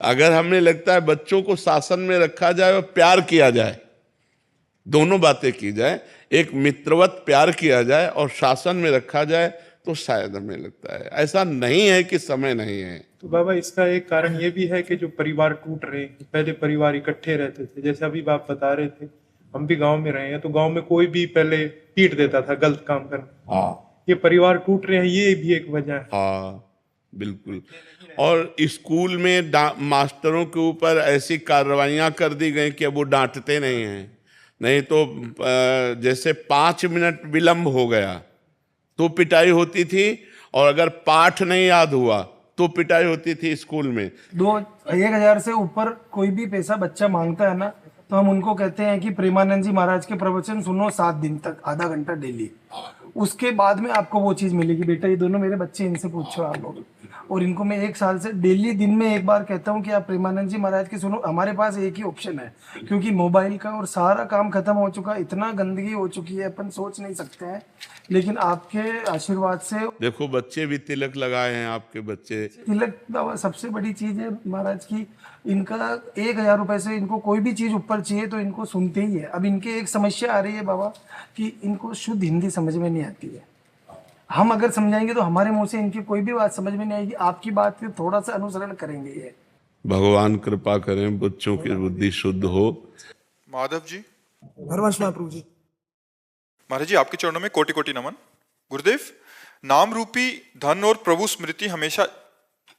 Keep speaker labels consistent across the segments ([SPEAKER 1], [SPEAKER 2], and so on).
[SPEAKER 1] अगर हमें लगता है बच्चों को शासन में रखा जाए और प्यार किया जाए, दोनों बातें की जाए, एक मित्रवत प्यार किया जाए और शासन में रखा जाए, तो शायद हमें लगता है, ऐसा नहीं है कि समय नहीं है।
[SPEAKER 2] तो बाबा इसका एक कारण ये भी है कि जो परिवार टूट रहे हैं, पहले परिवार इकट्ठे रहते थे, जैसे अभी आप बता रहे थे, हम भी गांव में रहे हैं, तो गांव में कोई भी पहले पीट देता था गलत काम करना।
[SPEAKER 1] हाँ
[SPEAKER 2] ये परिवार टूट रहे हैं, ये भी एक वजह है।
[SPEAKER 1] हाँ, बिल्कुल। और स्कूल में मास्टरों के ऊपर ऐसी कार्रवाइयां कर दी गई कि अब वो डांटते नहीं हैं। नहीं तो जैसे 5 मिनट विलंब हो गया तो पिटाई होती थी, और अगर पाठ नहीं याद हुआ तो पिटाई होती थी स्कूल में।
[SPEAKER 3] 1,000 से ऊपर कोई भी पैसा बच्चा मांगता है ना, तो हम उनको कहते हैं कि प्रेमानंद जी महाराज के प्रवचन सुनो 7 दिन तक, आधा घंटा डेली। उसके बाद में आपको वो चीज मिलेगी। बेटा ये दोनों मेरे बच्चे, इनसे पूछो आप लोग। और इनको मैं 1 साल से डेली दिन में एक बार कहता हूँ कि आप प्रेमानंद जी महाराज के सुनो। हमारे पास एक ही ऑप्शन है, क्योंकि मोबाइल का और सारा काम खत्म हो चुका, इतना गंदगी हो चुकी है, अपन सोच नहीं सकते हैं। लेकिन आपके आशीर्वाद से
[SPEAKER 1] देखो बच्चे भी तिलक लगाए हैं, आपके बच्चे।
[SPEAKER 3] तिलक बाबा सबसे बड़ी चीज है महाराज की। इनका 1,000 रुपए से इनको कोई भी चीज ऊपर चाहिए तो इनको सुनते ही है। अब इनके एक समस्या आ रही है बाबा कि इनको शुद्ध हिंदी समझ में नहीं आती है। हम अगर समझाएंगे तो हमारे मुंह से इनकी कोई भी बात समझ में नहीं आएगी। आपकी बात पे थोड़ा सा अनुसरण करेंगे ये।
[SPEAKER 1] भगवान कृपा करें बच्चों की बुद्धि शुद्ध हो।
[SPEAKER 4] माधव जी।
[SPEAKER 5] हरवंश महाप्रभु जी।
[SPEAKER 4] महाराज जी आपके चरणों में कोटि कोटि नमन। गुरुदेव, नाम रूपी धन और प्रभु स्मृति हमेशा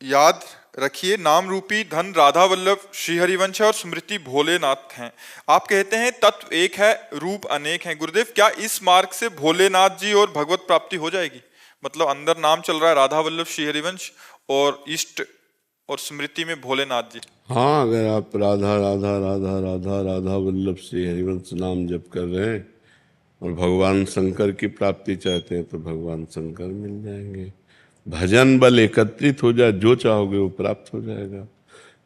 [SPEAKER 4] याद रखिए। नाम रूपी धन राधा वल्लभ, श्री हरिवंश और स्मृति भोलेनाथ हैं। आप कहते हैं तत्व एक है, रूप अनेक हैं। गुरुदेव, क्या इस मार्ग से भोलेनाथ जी और भगवत प्राप्ति हो जाएगी? मतलब अंदर नाम चल रहा है राधा वल्लभ श्री हरिवंश, और इष्ट और स्मृति में भोलेनाथ जी।
[SPEAKER 1] हाँ, अगर आप राधा राधा राधा राधा राधा वल्लभ श्री हरिवंश नाम जप कर रहे हैं और भगवान शंकर की प्राप्ति चाहते हैं तो भगवान शंकर मिल जाएंगे। भजन बल एकत्रित हो जाए, जो चाहोगे वो प्राप्त हो जाएगा।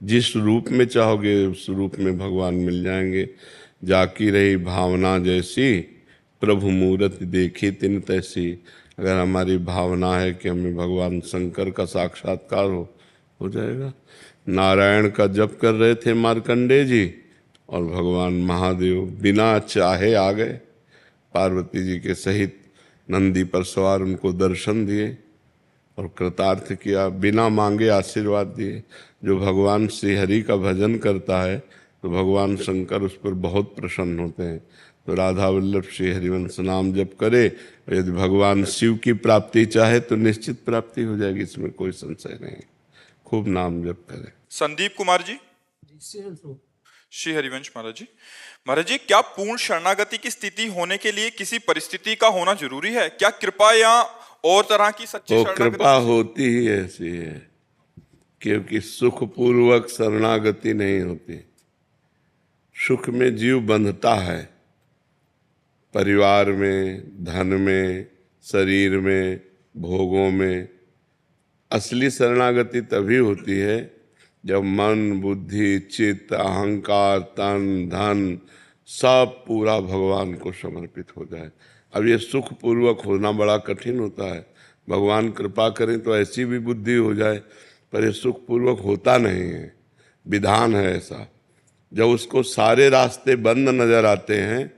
[SPEAKER 1] जिस रूप में चाहोगे उस रूप में भगवान मिल जाएंगे। जाकी रही भावना जैसी, प्रभु मूरत देखी तिन तैसी। अगर हमारी भावना है कि हमें भगवान शंकर का साक्षात्कार हो जाएगा। नारायण का जप कर रहे थे मार्कंडेय जी, और भगवान महादेव बिना चाहे आ गए। पार्वती जी के सहित नंदी पर सवार उनको दर्शन दिए और कृतार्थ किया, बिना मांगे आशीर्वाद दिए। जो भगवान श्री हरि का भजन करता है तो भगवान शंकर उस पर बहुत प्रसन्न होते हैं। तो राधा वल्लभ श्री हरिवंश नाम जप करे, और यदि भगवान शिव की प्राप्ति चाहे तो निश्चित प्राप्ति हो जाएगी, इसमें कोई संशय नहीं। खूब नाम जप करें।
[SPEAKER 4] संदीप कुमार जी। श्री हरिवंश महाराज जी। महाराज जी, क्या पूर्ण शरणागति की स्थिति होने के लिए किसी परिस्थिति का होना जरूरी है? क्या कृपा या और तरह की सच्ची शरणागति?
[SPEAKER 1] कृपा होती ही ऐसी है, क्योंकि सुखपूर्वक शरणागति नहीं होती। सुख में जीव बंधता है, परिवार में, धन में, शरीर में, भोगों में। असली शरणागति तभी होती है जब मन, बुद्धि, चित्त, अहंकार, तन, धन सब पूरा भगवान को समर्पित हो जाए। अब ये सुखपूर्वक होना बड़ा कठिन होता है। भगवान कृपा करें तो ऐसी भी बुद्धि हो जाए, पर ये सुखपूर्वक होता नहीं है। विधान है ऐसा। जब उसको सारे रास्ते बंद नजर आते हैं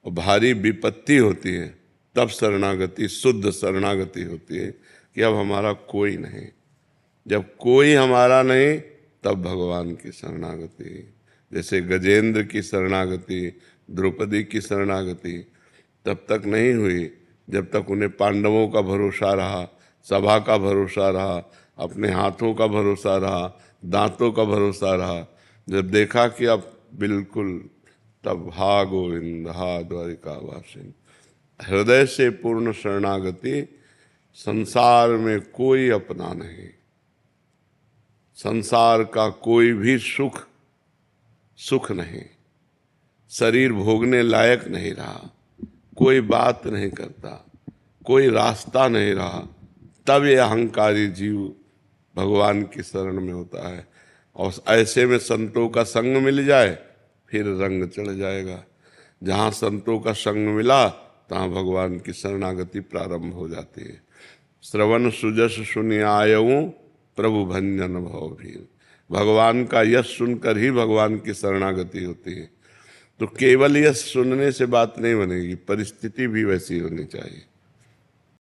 [SPEAKER 1] और भारी विपत्ति होती है, तब शरणागति, शुद्ध शरणागति होती है कि अब हमारा कोई नहीं। जब कोई हमारा नहीं तब भगवान की शरणागति। जैसे गजेंद्र की शरणागति, द्रौपदी की शरणागति तब तक नहीं हुई जब तक उन्हें पांडवों का भरोसा रहा, सभा का भरोसा रहा, अपने हाथों का भरोसा रहा, दांतों का भरोसा रहा। जब देखा कि अब बिल्कुल, तब हा गोविंद हा द्वारिकावासिन। हृदय से पूर्ण शरणागति। संसार में कोई अपना नहीं, संसार का कोई भी सुख सुख नहीं। शरीर भोगने लायक नहीं रहा, कोई बात नहीं करता, कोई रास्ता नहीं रहा, तब ये अहंकारी जीव भगवान की शरण में होता है। और ऐसे में संतों का संग मिल जाए फिर रंग चढ़ जाएगा। जहाँ संतों का संग मिला तहाँ भगवान की शरणागति प्रारंभ हो जाती है। श्रवण सुजस सुनि आयऊं, प्रभु भंजन भव भीर। भगवान का यश सुनकर ही भगवान की शरणागति होती है। तो केवल यश सुनने से बात नहीं बनेगी, परिस्थिति भी वैसी होनी चाहिए।